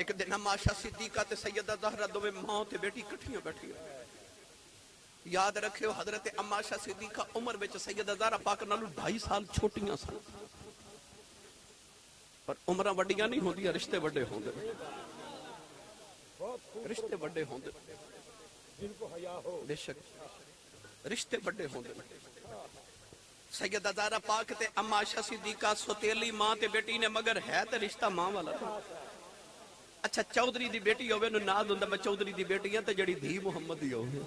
ایک دن عائشہ صدیقہ تے سیدہ زہرا دوویں ماں تے بیٹی کٹھیاں بیٹھی یاد رکھیو حضرت عائشہ صدیقہ عمر وچ سیدہ زہرا پاک نالوں 2.5 سال چھوٹیاں سن پر عمراں وڈیاں نہیں ہوندیاں رشتے وڈے ہوندے رشتے وڈے ہوندے جن کو حیا ہو بے شک رشتے وڈے ہوندے سیدہ زہرا پاک تے عائشہ صدیقہ سوتیلی ماں تے بیٹی نے مگر ہے تے رشتہ ماں والا اچھا چودھری دی بیٹی ہوئے نو ناد ہوندا میں چودھری دی بیٹی ہاں تے جڑی دھی محمد دی ہوئے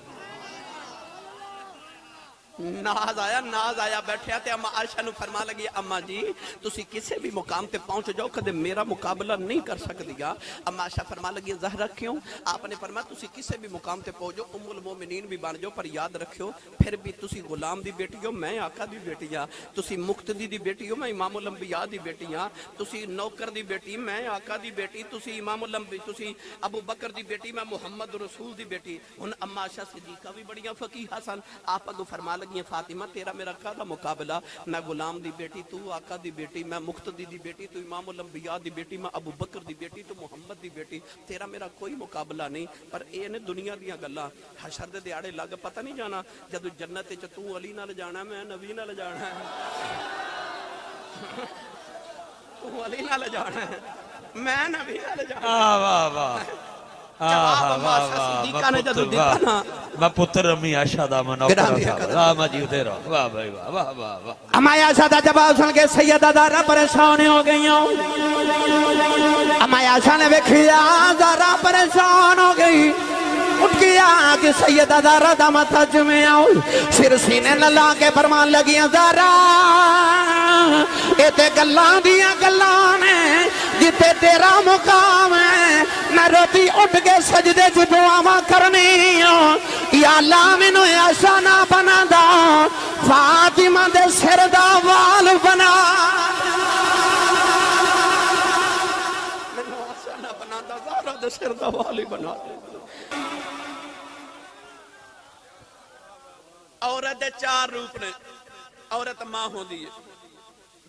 ناز آیا بیٹھیا تے اما عائشہ نو فرما لگی اما جی تسی کسے بھی مقام تے پہنچ جاؤ کدے میرا مقابلہ نہیں کر سکدیا اما عائشہ فرما لگی زہرا کیوں آپ نے فرمایا تسی کسے بھی مقام تے پہنچ جاؤ ام المومنین بھی بن جاؤ پر یاد رکھو پھر بھی تسی غلام دی بیٹی ہو میں آقا دی بیٹی ہاں تسی مقتدی دی بیٹی ہو میں امام الانبیاء دی بیٹی ہاں تسی نوکر دی بیٹی میں آقا دی بیٹی تسی امام الانبیاء تسی ابو بکر دی بیٹی میں محمد رسول دی بیٹی ہن اما عائشہ صدیقہ بھی بڑیاں فقیہ سن آپ اگوں فرما لگی فاطمہ تیرا میرا کہا مقابلہ میں غلام دی بیٹی تو آقا دی بیٹی میں مقتدی دی بیٹی تو امام الانبیاء دی بیٹی میں ابو بکر دی بیٹی تو محمد دی بیٹی تیرا میرا کوئی مقابلہ نہیں پر اے نے دنیا دیاں گلاں حشر دے دیاڑے لگ پتہ نہیں جانا جدو جنت وچ تو علی نال جانا میں نبی نال جانا تو علی نال جانا میں نبی نال جانا واہ واہ میں پتر امی عائشہ دا منو جیتے رہو واہ بھائی واہ واہ واہ اما عائشہ دا جواب سن کے سیدہ زہرا پریشان ہو گئی اما عائشہ نے ویکھیا زہرا پریشان ہو گئی اٹھ گیا کہ سیدہ زہرا دا ماتھا چومے آؤ سر سینے نلا کے فرمان لگیاں زہرا اے تے گلاں دیاں گلاں نے جتے تیرا مقام ہے میں روٹی اٹھ کے سجدے چ دعاواں کرنی یا اللہ مینوں ایسا نہ بنا دا فاطمہ دے سر دا وال بنا مینوں ایسا نہ بنا دا زہرا دے سر دا وال ہی بنا دے عورت دے 4 روپ نے عورت ماں ہوندی ہے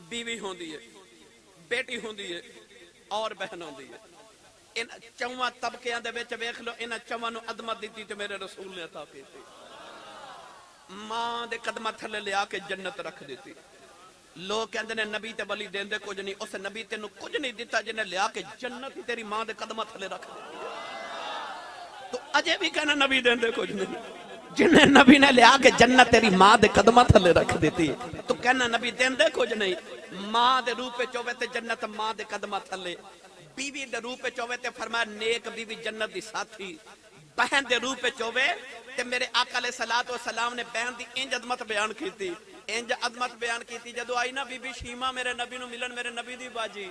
بیوی ہوندی ہے بیٹی ہوندی ہے اور بہن ہوندی ہے ان 4 طبقیاں دے وچ ویکھ لو انہاں 4 نو عظمت دتی تے میرے رسول نے عطا کیتی ماں دے قدماں تھلے لیا کے جنت رکھ دیتی لوگ کہندے نے نبی تے ولی دیندے کچھ نہیں اس نبی تینوں کچھ نہیں دتا جن نے لیا کے جنت ہی تیری ماں دے قدماں تھلے رکھ دیتی تو اجے بھی کہنا نبی دیندے کچھ نہیں جنہیں نبی نے لیا کہ جنت تیری ماں دے قدمہ تھلے رکھ دیتی تو کہنا نبی دیندے کچھ نہیں ماں دے روپ پہ چوہے تے جنت ماں دے قدمہ تھلے بیوی دے روپ پہ چوہے تے فرمایا نیک بیوی جنت دی ساتھی بہن دے روپ پہ چوہے تے میرے آقا علیہ السلام نے بہن دی انج عظمت بیان کی تھی انج عظمت بیان کی تھی جدو آئی نا بی بی شیمہ میرے نبی نو ملن میرے نبی دی باجی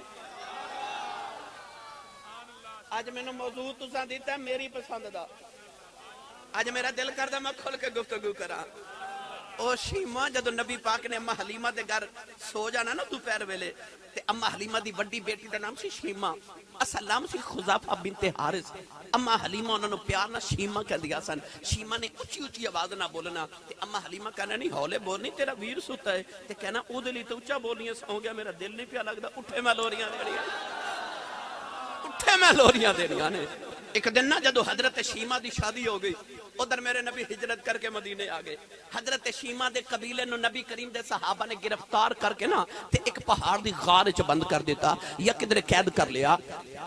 آج میں نے موضوع تساں دیتا ہے میری پسند دا آج میرا دل کردہ میں کھل کے گفتگو کرا او شیمہ جدو نبی پاک نے اماں حلیمہ دے گھر سو جانا نا دوپہر ویلے تے اماں حلیمہ دی بڑی بیٹی دا نام سی شیمہ اصل نام سی خزافہ بنت حارث اماں حلیمہ انہوں نے پیار نہ شیمہ کہہ دیا سن شیمہ نے اچھی اچھی آواز نہ بولنا تے اماں حلیمہ کہنا نہیں ہولے بولنی تیرا ویر ستا ہے تے کہنا او دلی تو اچھا بولنی سو گیا میرا دل نہیں پیا لگدا اٹھے میں لوریاں دے رہی اٹھے میں لوریاں دے رہی نے ایک دن نا جدو حضرت شیمہ دی شادی ہو گئی ادھر میرے نبی ہجرت کر کے مدینے آگئے حضرت شیمہ دے قبیلے نو نبی کریم دے صحابہ نے گرفتار کر کے نا تے ایک پہاڑ دی غار چ بند کر دیتا یا کدھر قید کر لیا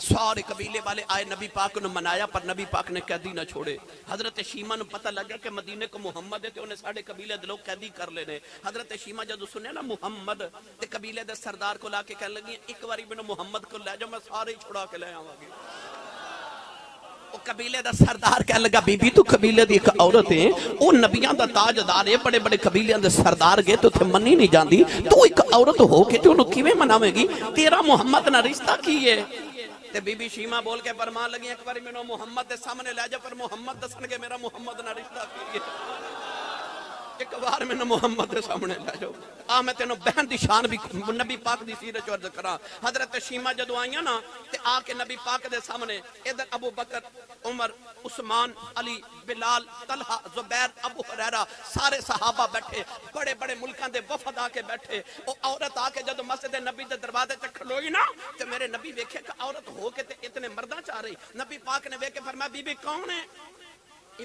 سارے قبیلے والے آئے نبی پاک نو منایا پر نبی پاک نے قیدی نہ چھوڑے حضرت شیمہ نو پتہ لگا کہ مدینے کو محمد ہے تے انہیں ساڑھے قبیلے دے لوگ قیدی کر لینے حضرت شیمہ جدو سنے نا محمد تے قبیلے دے سردار کو لا کے کہنے لگی ایک باری میں محمد کو لے جاؤ میں سارے ہی چھڑا کے لے آواں گی وہ قبیلے دا سردار کہنے لگا بی بی تو قبیلے دی ایک عورت ہے وہ نبیاں دا تاجدار ہے بڑے بڑے قبیلے دے سردار گئے تو تھے منی نہیں جاندی تو ایک عورت ہو کے تو انہوں کیویں مناوے گی تیرا محمد نہ رشتہ کی ہے تے بی بی شیمہ بول کے فرمان لگی ایک بار میں محمد دے سامنے لے جا پر محمد دسن کے میرا محمد نہ رشتہ کی ہے ایک بار میں محمد دے سامنے لے جاؤ میں تینوں بہن دی شان بھی نبی پاک دی سیرت عرض کراں حضرت شیمہ جدو آئیاں نا تے آ کے نبی پاک دے سامنے ادھر ابو بکر عمر عثمان علی بلال طلحہ زبیر ابو ہریرہ سارے صحابہ بیٹھے بڑے بڑے ملکاں دے وفد آ کے بیٹھے او عورت آ کے جدو مسجد نبی دے دروازے تے کھلوئی نا تے میرے نبی ویکھے کہ عورت ہو کے تے اتنے مرداں چار رہی نبی پاک نے ویکھ کے فرمایا بی بی کون ہے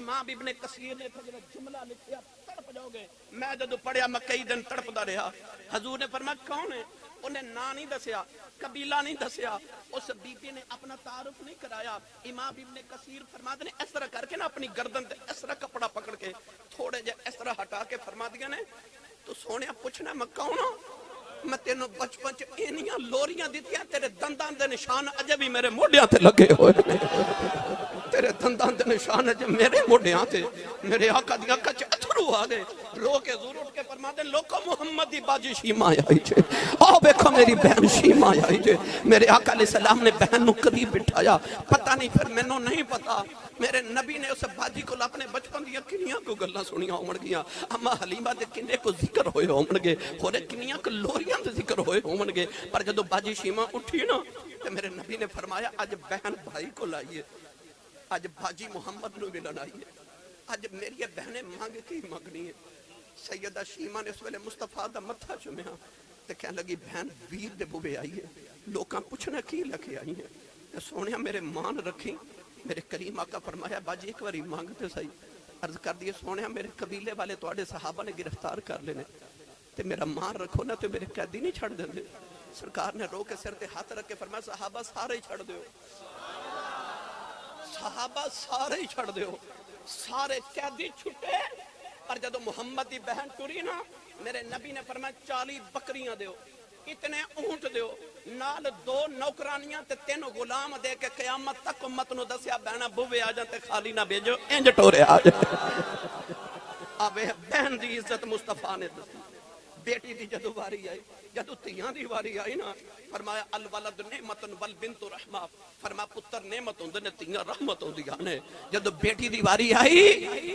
امام ابن کثیر نے جڑا جملہ لکھیا تڑپ جاؤ گے میں جدو پڑھیا میں کئی دن تڑپدا رہا حضور نے فرمایا کون ہے انہیں نا نہیں دسیا قبیلہ نہیں دسیا اس بی بی نے اپنا تعارف نہیں کرایا امام ابن کثیر فرماتے نے اس طرح کر کے نا اپنی گردن تے اس طرح کپڑا پکڑ کے تھوڑے جے اس طرح ہٹا کے فرما دیا نے تو سونے پوچھنا میں کون ہوں میں تینوں بچپن چ اینیاں لوریاں دتیاں تیرے دنداں دے نشان اجے بھی میرے موڈیاں تے لگے ہوئے نے تیرے دنداں دے نشان اجے میرے موڈیاں تے میرے آقا دی اکھاں چ اتھرو آ گئے رو کے زور اٹھ کے فرماتے لوکو محمد دی باجی شیما آئی جے آؤ دیکھو میری بہن شیما آئی جے میرے آقا علیہ السلام نے بہن نو قریب بٹھایا پتہ نہیں پھر مینوں نہیں پتا میرے نبی نے اس باجی کو اپنے بچپن دیا کنیاں کو گلاں سنیاں ہون گیاں اما حلیمہ دے کنے کو ذکر ہوئے ہون گے ہورے کنیاں کو لوریاں دے ذکر ہوئے ہون گے پر جدو باجی شیما اٹھی نا تو میرے نبی نے فرمایا آج بہن بھائی کو لائیے آج باجی محمد نو ملن آئیے آج میری بہنیں مانگ کی مانگنی ہے سیدہ شیما نے اس ویلے مصطفیٰ دا متھا چومیا تے کہنے لگی بہن ویر دے بوبے آئی ہے لوکاں پوچھنا کی لکھے آئی ہیں تے سونیا میرے مان رکھی میرے کریم آقا فرمایا باجی ایک باری مانگتے سہی عرض کر دیے سونیا میرے قبیلے والے تواڈے صحابہ نے گرفتار کر لینے تے میرا مان رکھو نا تے میرے قیدی نہیں چھڑ دیندے سرکار نے رو کے سر تے ہاتھ رکھ کے فرمایا صحابہ سارے ہی چھڑ دیو صحابہ سارے ہی چھڑ دیو سارے قیدی چھٹے پر جدو محمد دی بہن ٹری نا میرے نبی نے فرمایا 40 بکریاں دیو اتنے اونٹ دیو نال 2 نوکرانیاں تے 3 غلام دے کے قیامت تک امت نو دسیا بہنا بوے آ جاتے خالی نہ بھیجو انج ٹورے آ جائے اب بہن دی عزت مصطفیٰ نے دسی بیٹی دی جدو واری آئی جدو تیاں دی واری آئی نا فرمایا الولد نعمت والبنت رحمہ فرما پتر نعمت ہوندے نے تیاں رحمت ہوندیاں نے جدو بیٹی دی واری آئی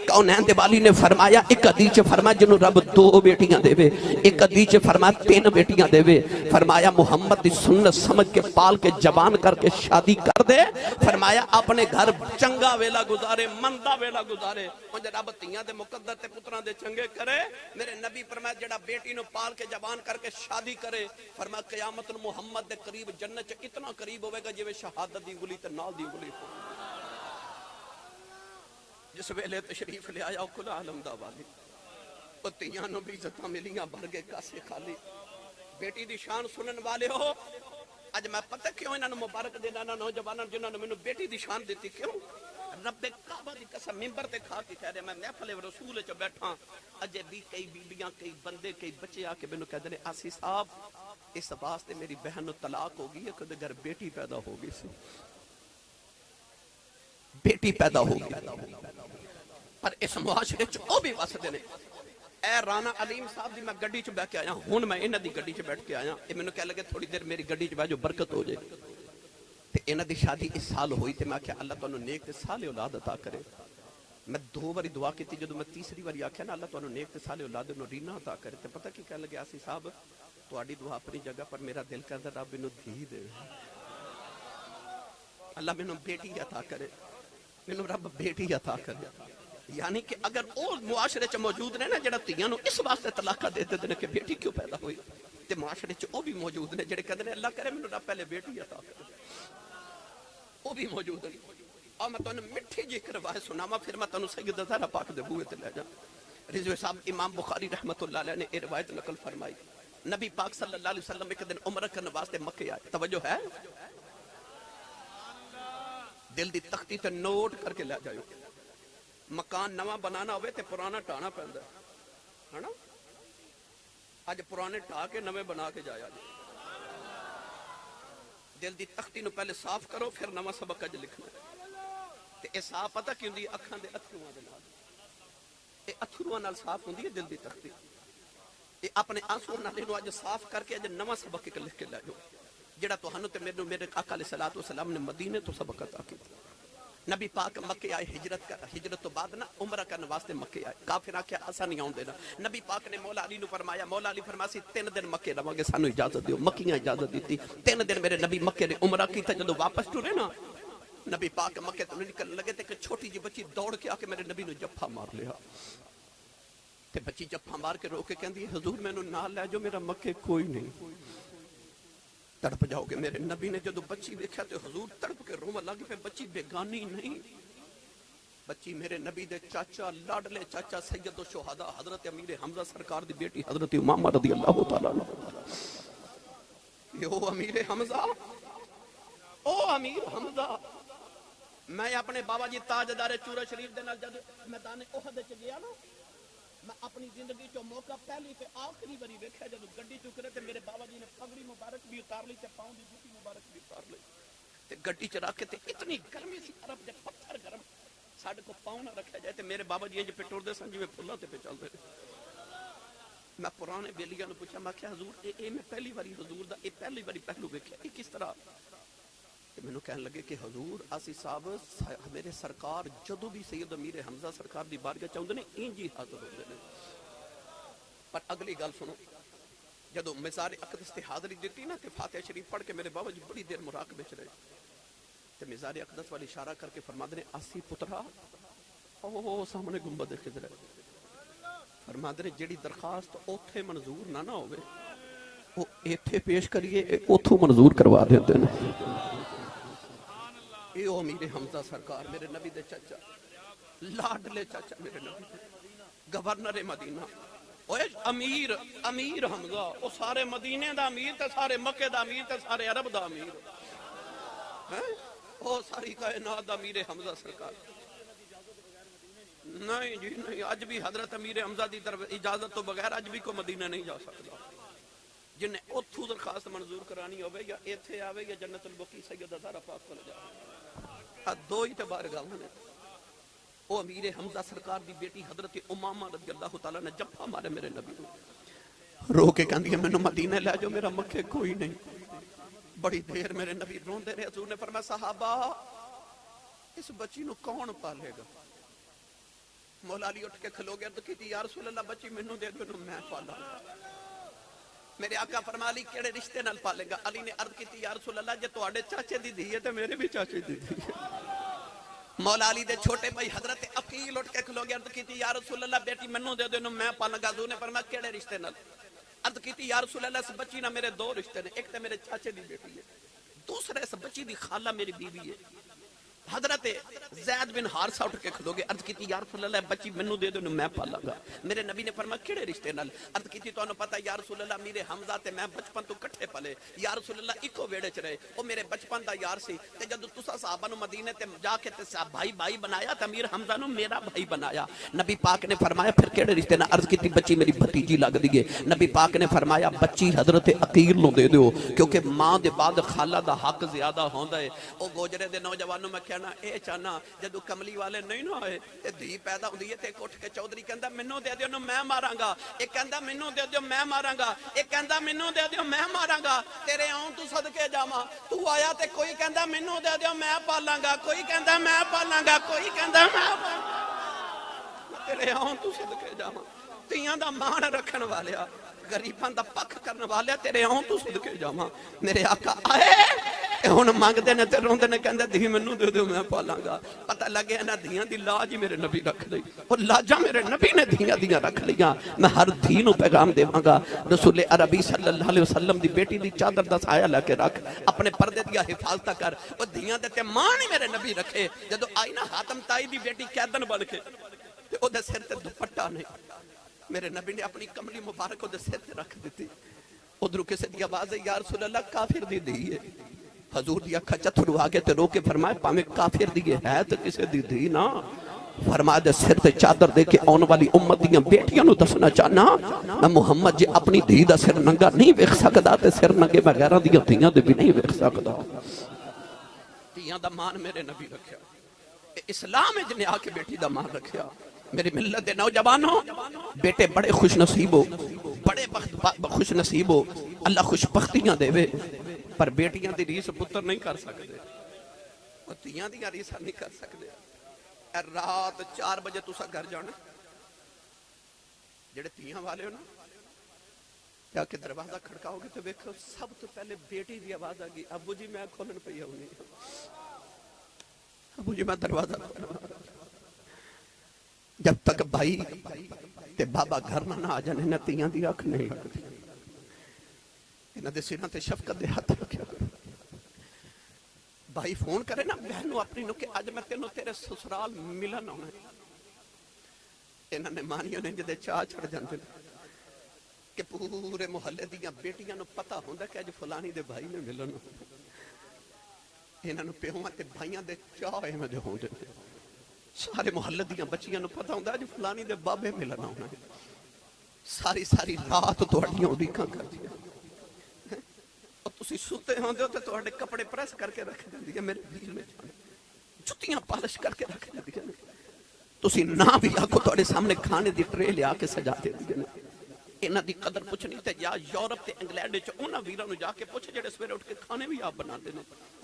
کونین دے والی نے فرمایا ایک حدیث چ فرمایا جنوں رب 2 بیٹیاں دے وے ایک حدیث چ فرمایا 3 بیٹیاں دے وے فرمایا محمد دی سنت سمجھ کے پال کے جوان کر کے شادی کر دے فرمایا اپنے گھر چنگا ویلا گزارے مندا ویلا گزارے اون جے رب تیاں دے مقدر تے پتراں دے چنگے کرے میرے نبی فرمایا جڑا بیٹی نو پال کے جوان کر کے شادی کرے فرمایا قیامت محمد دے قریب جنت چ اتنا قریب ہوے گا جویں شہادت دی انگلی تے نال دی انگلی جس ویلے تشریف لے آیا کل عالم دا والی او تیاں نو بھی عزتاں ملیاں بھر گئے کاسے خالی بیٹی دی شان سنن والے ہو اج میں پتہ کیوں انہاں نو مبارک دینا نا نوجواناں جنہاں نے مینوں بیٹی دی شان دتی کیوں رب کعبہ دی قسم منبر تے کھا کے کہہ رہے میں محفل رسول وچ بیٹھا اجے بھی کئی بیبیاں کئی بندے کئی بچے آ کے مینوں کہندے نے آسی صاحب اس واسطے میری بہن نو طلاق ہو گئی ہے کہ گھر بیٹی پیدا ہو گئی سی بیٹی پیدا ہو گئی پر اس معاشرے چ او بھی وسدے نے اے رانا علیم صاحب دی میں گڈی چ بیٹھ کے آیا ہن میں انہاں دی گڈی چ بیٹھ کے آیا اے مینوں کہہ لگے تھوڑی دیر میری گڈی چ بیٹھ جو برکت ہو جائے تے انہاں دی شادی اس سال ہوئی تے میں کہ اللہ تانوں نیک تے صالح اولاد عطا کرے میں 2 باری دعا کیتی جدوں میں تیسری باری آکھیا نا اللہ تانوں نیک تے صالح اولاد نو رینا عطا کرے تے پتہ کی کہہ لگے آسی صاحب تواڈی دعا اپنی جگہ پر میرا دل کردا رب مینوں دھی دے اللہ مینوں بیٹی عطا کرے مینوں رب بیٹی عطا کرے یعنی کہ اگر او معاشرے چ موجود نے نا جڑا تیاں نو اس واسطے طلاق دے دیندے نے کہ بیٹی کیوں پیدا ہوئی تے معاشرے چ او بھی موجود نے جڑے کہندے نے اللہ کرے مینوں رب پہلے بیٹی عطا کرے وہ بھی موجود ہے اور میں تانوں مٹھی جی روایت سناواں پھر میں تانوں سیدہ زہرا پاک دے بوئے تے لے جا رضوی صاحب امام بخاری رحمۃ اللہ علیہ نے یہ روایت نقل فرمائی نبی پاک صلی اللہ علیہ وسلم ایک دن عمرہ کرنے واسطے مکے آئے توجہ ہے دل دی تختی تے نوٹ کر کے لے جائیو مکان نواں بنانا ہوئے تے پرانا ٹانا پیندا ہے نا اج پرانے ٹا کے نویں بنا کے جایا جی دل دی تختی نو پہلے صاف کرو پھر نواں سبق اج لکھنا تے اے صاف پتہ کیوں دی اکھاں دے اتھرواں دے نال اے اتھرواں نال صاف ہوندی ہے دل دی تختی اے اپنے آنسو نال نو اج صاف کر کے اج نواں سبق لکھ کے لے جاؤ جڑا تہانوں تے میرے آقا علیہ الصلوۃ والسلام نے مدینے تو سبق عطا کیتا نبی پاک مکے آئے ہجرت تو بعد نا عمرہ کرنے واسطے مکے آئے کافر آکھیا اسا نہیں آون دینا نبی پاک نے مولا علی نو فرمایا مولا علی فرماسی 3 دن مکے رہواں گے سانو اجازت دیو مکیاں اجازت دیتی 3 دن میرے نبی مکے نے عمرہ کیتا جدوں واپس ٹرے نا نبی پاک مکے تو نکلنے لگے تے ایک چھوٹی جی بچی دوڑ کے آ کے میرے نبی نو جفا مار لیا تے بچی جفا مار کے رو کے کہندی حضور مینوں نال لے جو میرا مکے کوئی نہیں تڑپ جاؤ گے. میرے نبی نے جدو بچی دیکھا تو حضور تڑپ کے روما لگ پہ. بچی بیگانی نہیں, بچی میرے نبی دے چاچا لاڈلے چاچا سید الشہداء حضرت امیر حمزہ سرکار دی بیٹی حضرت امامہ رضی اللہ تعالیٰ عنہ. او امیر حمزہ, او امیر حمزہ. میں اپنے بابا جی تاجدار چورہ شریف دے نال جد میدان احد وچ گیا نا, میں اپنی زندگی چو موقع پہلی تے آخری باری ویکھیا جدو گڈی چکرے تے میرے بابا جی نے پگڑی مبارک بھی اتار لی تے پاؤں دی جوتی مبارک بھی اتار لی تے گڈی چ رکھ کے تے اتنی گرمی سی عرب دے پتھر گرم ساڈے کو پاؤں نہ رکھیا جائے تے میرے بابا جی انج پہ ٹردے سن جویں پھلاں تے پہ چلدے. میں پرانے بیلیاں نوں پوچھا, میں کہ حضور اے میں پہلی باری حضور دا اے پہلی باری پہلو ویکھیا, اے کس طرح؟ مینوں کہن لگے کہ حضور اسی صاحب میرے سرکار جدو بھی سید امیر حمزہ سرکار دی بارگاہ چاہندے نے انج ہی حاضر ہوندے نے. پر اگلی گل سنو, جدو مزار اقدس تے حاضری دیتی نا تے فاتحہ شریف پڑھ کے میرے بابا جی بڑی دیر مراقبے چ رہے تے مزار اقدس والی اشارہ کر کے فرماتے نے اسی پترا او سامنے گنبد خضر ہے. فرماتے نے جیڑی درخواست اوتھے منظور نہ ہوئے وہ ایتھے پیش کریے اوتھوں منظور کروا دیندے نے. اے او امیر حمزہ سرکار میرے نبی دے چاچا لاڈلے چاچا میرے نبی دے گورنر مدینہ. اوے امیر امیر حمزہ او سارے مدینے دا امیر تے سارے مکے دا امیر تے سارے عرب دا امیر او ساری کائنات دا امیر حمزہ سرکار. نہیں جی نہیں, اج بھی حضرت امیر حمزہ دی طرف اجازت تو بغیر اج بھی کوئی مدینہ نہیں جا سکتا. جنہیں اتھو درخواست منظور کرانی ہوئے یا ایتھے آوے یا جنت البقیع سیدہ زہرا پاک کو جائے. دو ہی بارگاہ نے. او امیر حمزہ سرکار دی بیٹی حضرت امامہ رضی اللہ تعالیٰ نے جفا مارے میرے نبی کو, رو کے کہندی ہے مینوں مدینے لے جاؤ, میرا مکے کوئی نہیں. بڑی دیر میرے نبی روندے رہے. حضور نے فرمایا صحابہ اس بچی نو کون پالے گا؟ مولا علی اٹھ کے کھلو گیا تو کہتی یا رسول اللہ بچی مینوں دے دو میں پالاں. میرے آقا فرما علی کیڑے رشتے نال پالے گا؟ علی نے عرض کی یا رسول اللہ جے تواڈے چاچے دی دھی ہے تے میرے بھی چاچے دی دھی ہے. مولا علی دے چھوٹے بھائی حضرت عقیل اٹھ کے کھلو گیا عرض کی یا رسول اللہ بیٹی منوں دے دو میں پالاں گا. حضور نے فرمایا کیڑے رشتے نال؟ عرض کی یا رسول اللہ اس بچی نہ میرے دو رشتے نے, ایک تے میرے چاچے دی بیٹی ہے, دوسرا اس بچی دی خالہ میری بیوی ہے. حضرت زید بن حارثہ اٹھ کے کھلو گے عرض کیتی یا رسول اللہ بچی منوں دے دو میں پالاں گا. میرے نبی نے فرمایا کیڑے رشتے نال؟ عرض کیتی تانوں پتہ یا رسول اللہ میرے حمزہ تے میں بچپن تو کٹھے پلے, یا رسول اللہ اکو ویڑے چ رہے, او میرے بچپن دا یار سی تے جدوں تساں صحابہ نو مدینے تے جا کے تے بھائی بھائی بنایا تے امیر حمزہ نو میرا بھائی بنایا. نبی پاک نے فرمایا پھر کیڑے رشتے نال؟ عرض کیتی بچی میری بھتیجی لگ دی ہے. نبی پاک نے فرمایا بچی حضرت عقیل نو دے دیو کیونکہ ماں دے بعد خالہ دا حق زیادہ ہوندا ہے. او گوجرے دے نوجوانوں میں کہنا اے چاہنا جدو کملی والے نہیں نہ ہوئے تے دھی پیدا ہوندی ہے تے اٹھ کے چودھری کہندا مینوں دے دیو میں ماراں گا, ایک کہندا مینوں دے دیو میں ماراں گا, ایک کہندا مینوں دے دیو میں ماراں گا. تیرے آؤں تو صدقے جاواں تو آیا تے کوئی کہندا مینوں دے دیو میں پالاں گا, کوئی کہندا میں پالاں گا, کوئی کہندا میں تیرے آؤں تو صدقے جاواں. تیاں دا مان رکھن والیا غریباں دا پک کرن والیا تیرے آؤں تو صدقے جاواں. میرے آقا آئے ہن منگدے نے تے روندے نے کہندے دھی مینوں دے دیو میں پالاں گا. پتہ لگے انہاں دھیاں دی لاج میرے نبی رکھ لئی, او لاجاں میرے نبی نے دھیاں دیاں رکھ لیاں. میں ہر دھی نو پیغام دیواں گا رسول عربی صلی اللہ علیہ وسلم دی بیٹی دی چادر دا سایہ لے کے رکھ, اپنے پردے دی حفاظت کر. او دھیاں دے تے ماں نہیں میرے نبی رکھے. جدوں آئی نا حاتم تائی دی بیٹی قیدن بن کے تے او دے سر تے دوپٹہ نہیں, میرے نبی نے اپنی کملی مبارک او دے سر تے رکھ دتی. ادھروں کسے دی آواز ہے یا رسول اللہ کافر دی دھی ہے. حضور دی اکھا چتھڑو آگے تے رو کے فرمائے پاویں کافر دی ہے تے کسے دی دھی نا. فرمایا دے سر تے چادر دے کے آن والی امت دیاں بیٹیاں نو دسنا چاہنا میں محمد جے اپنی دھی دا سر ننگا نہیں ویکھ سکدا تے سر ننگے بغیراں دیاں دھیاں دے بھی نہیں ویکھ سکدا. دھیاں دا مان میرے نبی رکھیا, اسلام وچ نے آ کے بیٹی دا مان رکھیا. میری ملت دے نوجوانوں بیٹے بڑے خوش نصیب ہو, بڑے خوش نصیب ہو, اللہ خوش بختیاں دے وے. پر بیٹیاں دی ریس پتر نہیں کر سکتے, اور تیاں دی ریس نہیں کر سکتے. رات 4 بجے تسا گھر جانا جڑے تیاں والے ہو نا کیا کہ دروازہ کھڑکاؤ گے تو دیکھو سب تو پہلے بیٹی دی آواز آ گئی ابو جی میں کھولن پئی ہوں نہیں, ابو جی میں دروازہ جب تک بھائی تے بابا گھر نہ آ جانے نہ تیاں دی آنکھ نہیں لگتی. انہاں دے سراں تے شفقت دے ہاتھ رکھیا کرو بھائی فون کرے نا بہن نو اپنی نو کہ اج میں تینوں تیرے سسرال ملن آنا ہے انہاں نے مانیوں نے جدے چاہ چڑھ جاندے کہ پورے محلے دیاں بیٹیاں نو پتہ ہوندا کہ اج فلانی دے بھائی نے ملن انہاں نو پیواں تے بھائیاں دے چاہ ایویں دے ہوندے سارے محلے دیاں بچیاں نو پتہ ہوندا اج فلانی دے بابے ملن آنا ہے ساری ساری رات تہاڈیاں اڈیکاں کردیاں تسی ستے ہوندے ہو تے تہاڈے کپڑے پریس کر کے رکھ دیندی میرے دل میں جتیاں پالش کر کے رکھ دیندی تسی نہ بھی آکھو تہاڈے سامنے کھانے دی ٹرے لیا کے سجا دیندی انہاں دی قدر پوچھنی تے یا یورپ تے انگلینڈ وچ انہاں ویراں نو جا کے پوچھ جڑے سویرے اٹھ کے کھانے بھی آپ بناندے نے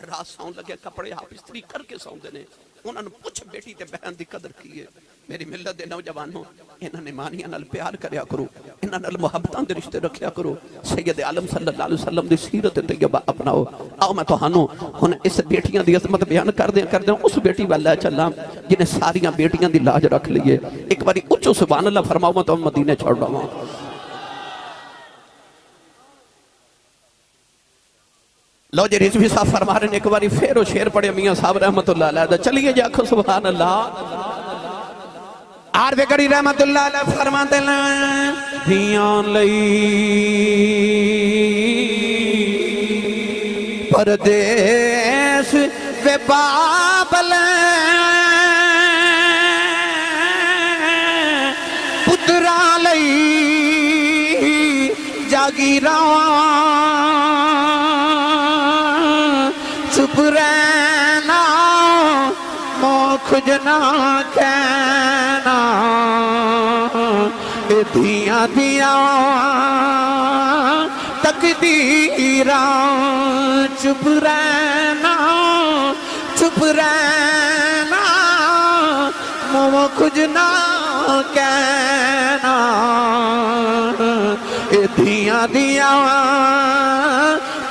رات سون لگے کپڑے آپ استری کر کے سوندے نے انہاں نو پوچھ بیٹی تے بہن دی قدر کی ہے میری ملت دے نوجوانوں انہاں نے مانیاں نال پیار کریا کرو انہاں نال محبتاں دے رشتے رکھیا کرو سید عالم صلی اللہ علیہ وسلم دی سیرت طیبہ اپناؤ آؤ میں تہانوں ہن اس بیٹیاں دی عظمت بیان کردیاں اس بیٹی والا چلاں جنہیں ساریاں بیٹیاں دی لاج رکھ لئیے ایک باری اچھو سبحان اللہ فرماؤ میں تو مدینے چھوڑ رہا ہوں لو جی رضوی صاحب فرما رہے ہیں ایک باری پھر وہ شیر پڑے میاں صاحب رحمت اللہ علیہ چلیے جاکھو سبحان اللہ آر بکری رحمت اللہ علیہ فرماتے ہیں دیان لئی پردیس وے بابل پترا لئی جاگیراں چپ رہنا موکھجنا کہنا دھیاں دھیاں تقدیراں چپ رہنا موکھجنا کہنا دھیاں دھیاں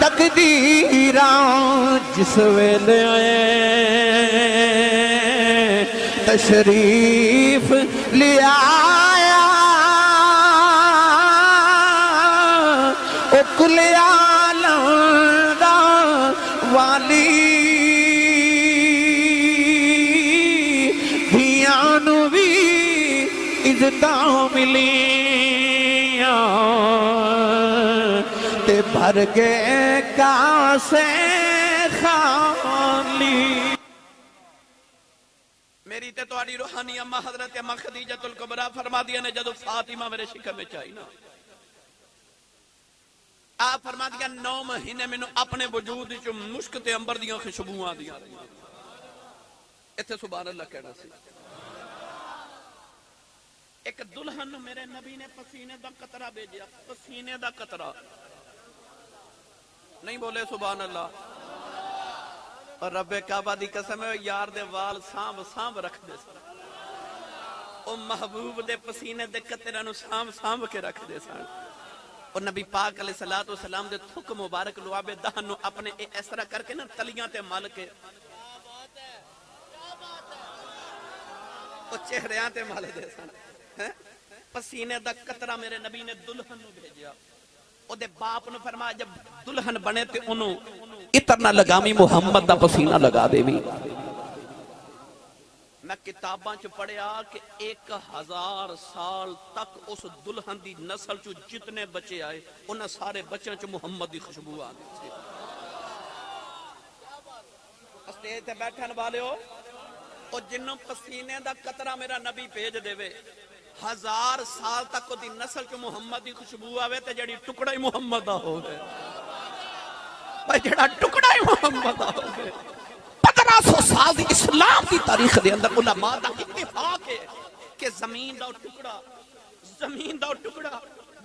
تقدیراں جس ویلے تشریف لے آیا او کل عالم دا والی دھیاں نو بھی عزتاں ملیاں تے بھر گئے کاسے خالی میری تے تواری روحانی اماں حضرت اماں خدیجۃ الکبریٰ فرما دیا نے جدو فاطمہ میرے شکم میں چاہی نا آپ فرما دیا 9 مہینے میں اپنے وجود جو مشک تے امبر دیاں خوشبوئاں دیاں اتھے سبحان اللہ کہنا سی ایک دلہن میرے نبی نے پسینے دا قطرہ بھیجیا پسینے دا قطرہ نہیں بولے سبحان اللہ اور رب کعبہ دی قسم ہے یار دے وال سانب رکھ دے سن او محبوب دے پسینے دے قطرہ نو سانب کے رکھ دے سن اور نبی پاک علیہ السلام دے تھک مبارک لعاب دہن نو اپنے اس طرح کر کے نا تلیاں تے مل کے او چہریاں تے مل دے سن پسینے دا قطرہ میرے نبی نے دلہن نو بھیجیا او دے باپ نو فرمایا جب دلہن بنے تے انہوں اتنا لگامی محمد دا پسینہ لگا دے بھی میں کتاباں چ پڑھیا کہ 1000 سال تک اس دلہن دی نسل چ جتنے بچے آئے انہاں سارے بچوں چ محمد دی خوشبو آ گئی اسٹیج تے بیٹھن والے ہو او جنوں پسینے دا قطرہ میرا نبی بھیج دے وے 1000 سال تک دی نسل چ محمد دی خوشبو آوے تے جڑی ٹکڑا ہی محمد دا ہوے بھائی جڑا ٹکڑا ہی محمد دا ہوے 1500 سال دی اسلام دی تاریخ دے اندر علماء دا اتفاق ہے کہ زمین دا ٹکڑا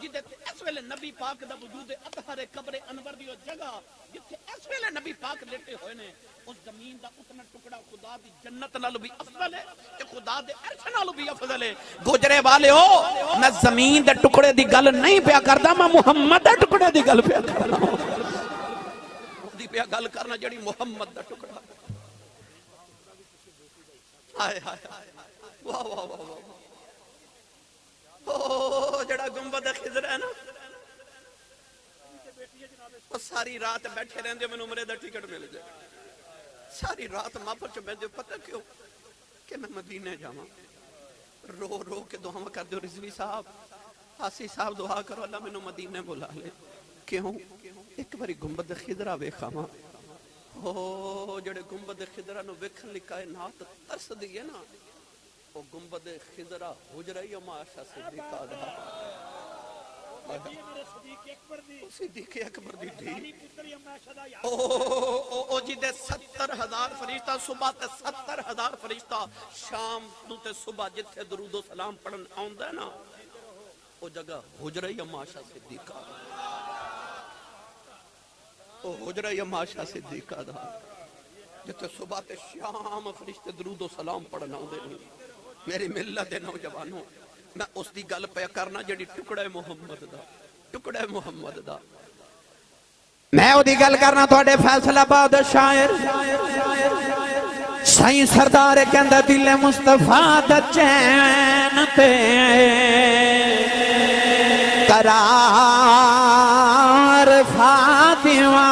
جدے اس ویلے نبی پاک دا وجود اطہر قبر انور دی جگہ جتھے اس ویلے نبی پاک لیٹے ہوئے نے اس زمین دا اتنا ٹکڑا خدا دی جنت نالوں بھی افضل ہے تے خدا دے عرش نالوں بھی افضل ہے گجرے والے ہو میں زمین دے ٹکڑے دی گل نہیں پیا کردا میں محمد دے ٹکڑے دی گل پیا کردا دی پیا گل کرنا جڑی محمد دا ٹکڑا ہائے ہائے واہ واہ واہ او جڑا گنبد خضر ہے نا اور ساری رات بیٹھے رہندے میں عمرے دا ٹکٹ مل جائے ساری رات محفل چ بیٹھے پتہ کیوں کہ میں مدینے جاواں رو رو کے دعا کر دو رضوی صاحب آسی صاحب دعا کرو اللہ مینوں مدینے بلا لے کیوں ایک باری گنبد خضرا ویکھاواں او جڑے گنبد خضرا نو ویکھن لئی کائنات ترس دی ہے نا او گنبد خضرا حجرہ معاشہ صدیقہ دا صدیق اکبر دی تھی او جی دے 70,000 فرشتہ صبح تے 70,000 فرشتہ شام نو تے صبح جتھے درود و سلام پڑھن آوندا ہے نا او جگہ حجرہ معاشہ صدیقہ او حجرہ معاشہ صدیقہ دا جتھے صبح تے شام فرشتے درود و سلام پڑھن آوندے نے میری ملت دے نوجوانوں میں اس دی گل پہ کرنا جڑی ٹکڑا محمد دا میں او دی گل کرنا تواڈے فیصلہ آباد شاعر سائیں سردار کہندا دل مصطفیٰ دا چین تے قرار فاطمہ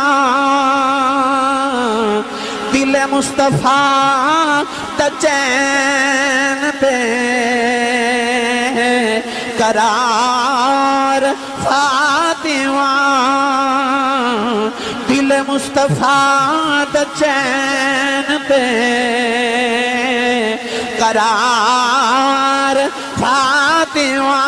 دل مصطفیٰ دا چین تے قرار فاطمہ دل مصطفیٰ دا چین تے قرار فاطمہ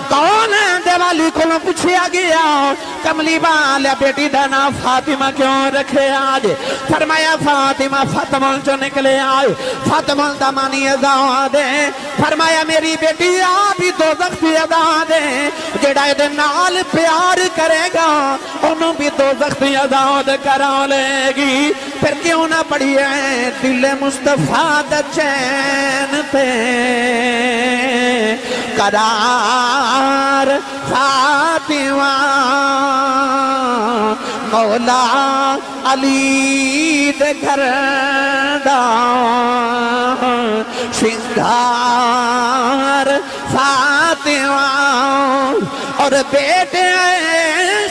کون دیوالی کو پوچھیا گیا کملی والا بیٹی دا نام فاطمہ کیوں رکھے آج فرمایا فاطمہ فاطمہ جو نکلے آج فاطمہ دا مانی ازا دے فرمایا میری بیٹی آبی دوزخ دی ازا دے جڑا دے نال پیار کرے گا انہوں بھی دوزخ دی ازا دے کرا لے گی پھر کیوں نہ پڑھی ہے دل مصطفیٰ دا چین تے قرار فاطمہ مولا علی دے گھر دا شنگار فاطمہ اور بیٹے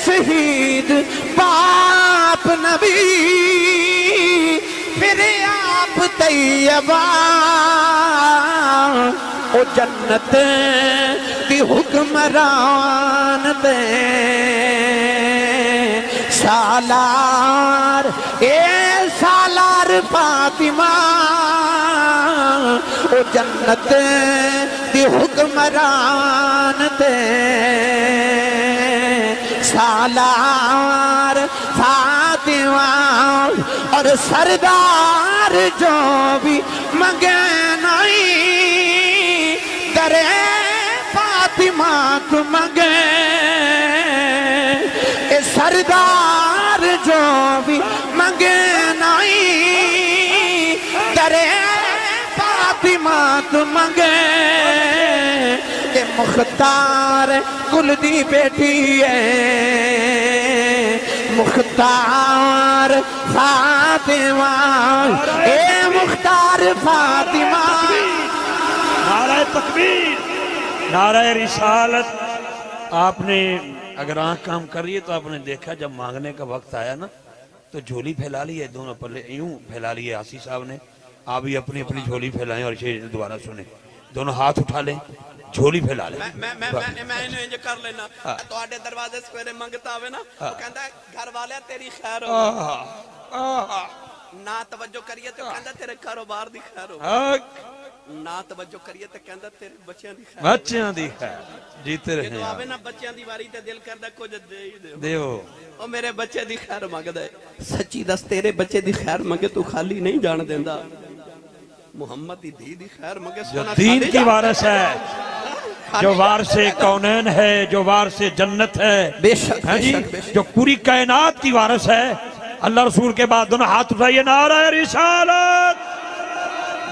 شہید باپ نبی پھر آپ طیبہ او جنت دی حکمران دے سالار اے سالار فاطمہ او جنت دی حکمران دے سالار فاطمہ اور سردار جو بھی منگے نہیں درے فاطمہ کو منگے اے سردار جو بھی منگے نہیں درے فاطمہ کو منگے اے مختار کل دی بیٹی ہے مختار فاطمہ اے مختار فاطمہ نعرہ تکبیر نعرہ رسالت آپ نے اگر آنکھ کام کر رہی ہے تو آپ نے دیکھا جب مانگنے کا وقت آیا نا تو جھولی پھیلا لی ہے دونوں پلے یوں پھیلا لی ہے آسی صاحب نے آپ بھی اپنی اپنی جھولی پھیلائیں اور شیر دوبارہ سنیں دونوں ہاتھ اٹھا لیں جھولی پھیلا لیں میں انہوں انج کر لینا تو آٹے دروازے سویرے منگتا ہوئے نا وہ کہندہ ہے گھر والے تیری خیر ہو نہ توجہ کریے تو کہندہ تیرے کاروبار دی خیر ہو نہ توجہ کریے تو کہندہ تیرے بچیاں دی خیر بچیاں دی خیر جیتے رہے ہیں تو آوے نا بچیاں دی واری تے دل کردہ کچھ دے ہی دیو او میرے بچے دی خیر مانگ دے سچی دس تیرے بچے دی خیر مانگے تو خالی نہیں جان دیندہ محمد دی خیر مانگے جو دین کی وارث ہے جو وارث کونین ہے جو وارث جنت ہے بے شک جو پوری کائنات کی وارث ہے اللہ رسول کے بعد دونوں ہاتھ اٹھائیے نعرہ رسالت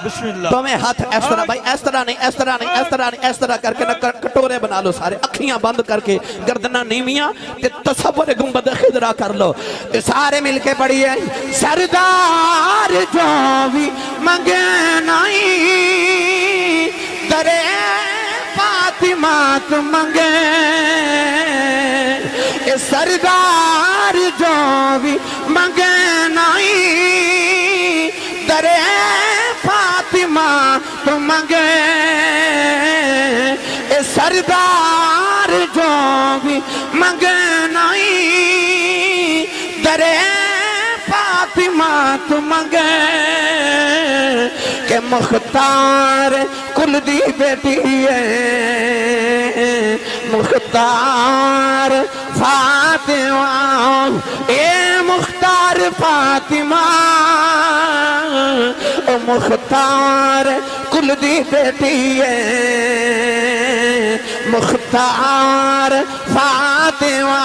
بسم اللہ تو میں ہاتھ اس طرح بھائی اس طرح نہیں اس طرح نہیں اس طرح نہیں اس طرح کر کے کٹورے بنا لو سارے اکھیاں بند کر کے گردنہ نیمیاں تے تصور گنبد خضرا کر لو تے سارے مل کے پڑھیے سردار جو بھی منگے نہیں درے فاطمہ کو منگے اے سردار جو بھی منگے نائی درے فاطمہ تو منگے اے سردار جو بھی منگے نائی درے فاطمہ تو منگے کہ مختار کل دی بیٹی ہے مختار فاطمہ اے مختار فاطمہ او مختار کل دی بیٹی ہے مختار فاطمہ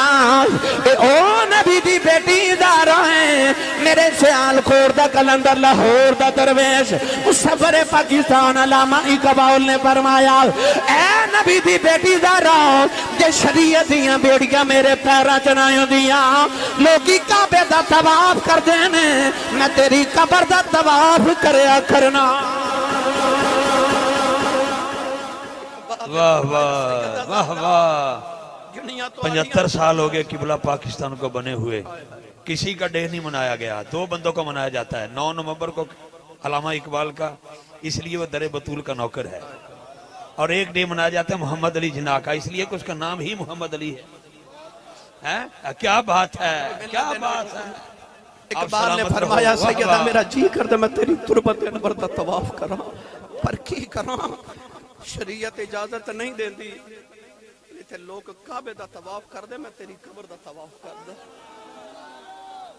اے او نبی دی بیٹی دارا ہے میرے سیال خور دا کلندر لاہور دا درویش مصور پاکستان علامہ اقبال نے فرمایا اے نبی دی بیٹی دارا جے شریعت دیاں بیڑیاں میرے پیرا چنائیوں دیاں لوگی کعبے دا طواف کر دینے میں تیری قبر دا طواف کریا کرنا واہ واہ واہ واہ 75 سال ہو گئے قبلہ پاکستان کو بنے ہوئے کسی کا ڈے نہیں منایا گیا 2 بندوں کو منایا جاتا ہے 9 نومبر کو علامہ اقبال کا اس لیے وہ در بطول کا نوکر ہے اور ایک ڈے منایا جاتا ہے محمد علی جناح کا اس لیے کہ اس کا نام ہی محمد علی ہے کیا بات ہے کیا بات ہے اقبال نے فرمایا سیدہ میرا جی کر دے میں تیری تربت انور دا طواف کراں پر کی کراں شریعت اجازت نہیں دین دی تے لوگ کعبے دا طواف کر دے میں تیری قبر دا طواف کر دے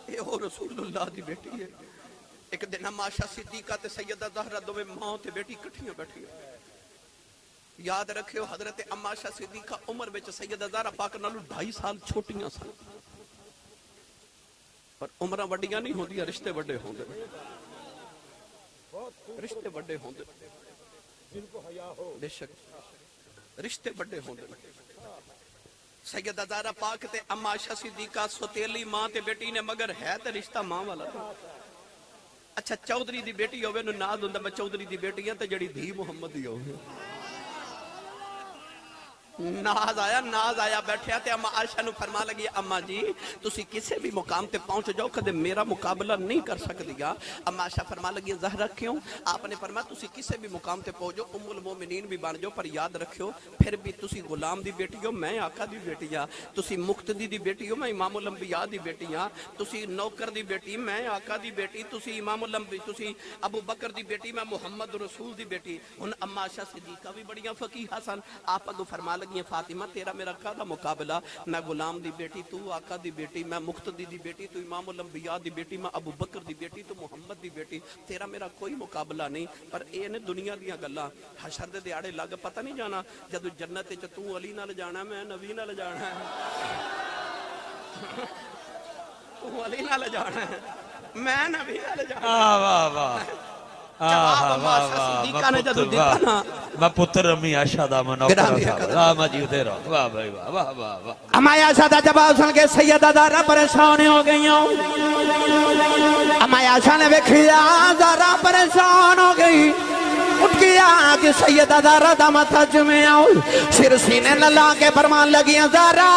اے او رسول اللہ دی بیٹی ہے ایک دن عائشہ صدیقہ تے سیدہ زہرا دوویں ماں تے بیٹی کٹھیاں بیٹھی یاد رکھیو حضرت عائشہ صدیقہ عمر وچ سیدہ زہرا پاک نالوں 2.5 سال چھوٹیاں سن پر عمرہ وڈیاں نہیں ہوندیاں رشتے وڈے ہوندے رشتے وڈے ہوندے بے شک رشتے بڑے ہوندے سیدہ زہرا پاک تے عائشہ صدیقہ سوتیلی ماں تے بیٹی نے مگر ہے تے رشتہ ماں والا اچھا چودھری دی بیٹی ہوئے نو ناز ہوندا میں چودھری دی بیٹی ہاں تے جڑی دھی محمد دی ہوئے ناز آیا بیٹھے آتے اما عائشہ نو فرما لگی اما جی تسی کسے بھی مقام تے پہنچ جاؤ کدے میرا مقابلہ نہیں کر سکتی گا اما عائشہ فرما لگی زہرا کیوں آپ نے فرمایا تسی کسے بھی مقام تے پہنچ جاؤ ام المومنین بھی بن جاؤ پر یاد رکھیو پھر بھی تسی غلام دی بیٹی ہو میں آقا دی بیٹی ہاں تسی مقتدی دی بیٹی ہو میں امام الانبیاء دی بیٹی ہاں تسی نوکر دی بیٹی میں آقا دی بیٹی تسی امام الانبیاء تسی ابو بکر دی بیٹی میں محمد رسول دی بیٹی ان اما عائشہ صدیقہ بھی بڑیاں فقیہہ سن آپ اگو فرما لگی فاطمہ تیرا میرا کہا مقابلہ میں غلام دی بیٹی تو آقا دی بیٹی میں مقتدی دی بیٹی تو امام الانبیاء دی بیٹی میں ابو بکر دی بیٹی تو محمد دی بیٹی تیرا میرا کوئی مقابلہ نہیں پر اے نے دنیا دیاں گلاں حشر دے دیاڑے لگ پتہ نہیں جانا جدو جنت وچ تو علی نال جانا میں نبی نال جانا ہے تو علی نال جانا ہے میں نبی نال جانا واہ واہ میں پتر امی عائشہ دا منوکر صاحب مجھے ادھر واہ بھائی واہ واہ واہ اما عائشہ دا جواب سن کے سیدہ زہرا پریشان ہو گئی اما عائشہ نے ویکھیا زہرا پریشان ہو گئی اٹھ گیا کہ سیدہ زہرا دا ماتھا جمے آؤ سر سینے للا کے فرمان لگیاں زہرا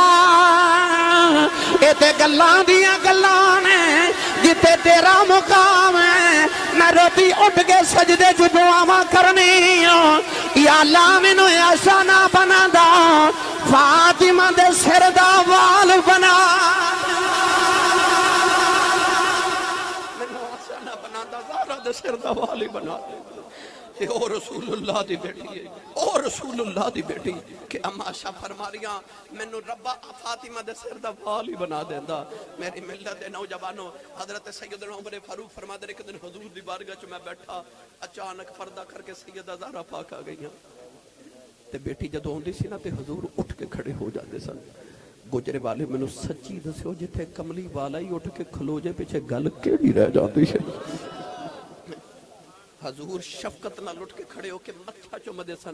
اے تے گلاں دیاں گلاں نے جتے تیرا مقام ہے میں روتی اٹھ کے سجدے جو دعاواں کرنی یا اللہ مینوں ایسا نہ بنا دا فاطمہ دے سر دا وال بنا مینوں ایسا نہ بنا دا زہرا دے سر دا وال ہی بنا دے او رسول اللہ دی بیٹی ہے او رسول اللہ دی بیٹی کہ اما عائشہ فرما رہیاں مینوں ربا فاطمہ دے سر دا وال ہی بنا دیندا میری ملت دے نوجوانوں حضرت سیدنا عمر فاروق فرما دے ایک دن حضور دی بارگاہ چ میں بیٹھا اچانک پردہ کر کے سیدہ زہرا پاک آ گئیاں تے بیٹی جدوں ہوندی سی نا تے حضور اٹھ کے کھڑے ہو جاندے سن گجرے والے مینوں سچی دسیو جتھے کملی والا ہی اٹھ کے کھلو جے پیچھے گل کیڑی رہ جاندی ہے حضور شفقت نہ لٹ کے کھڑے ہو کے متھا چومدے سن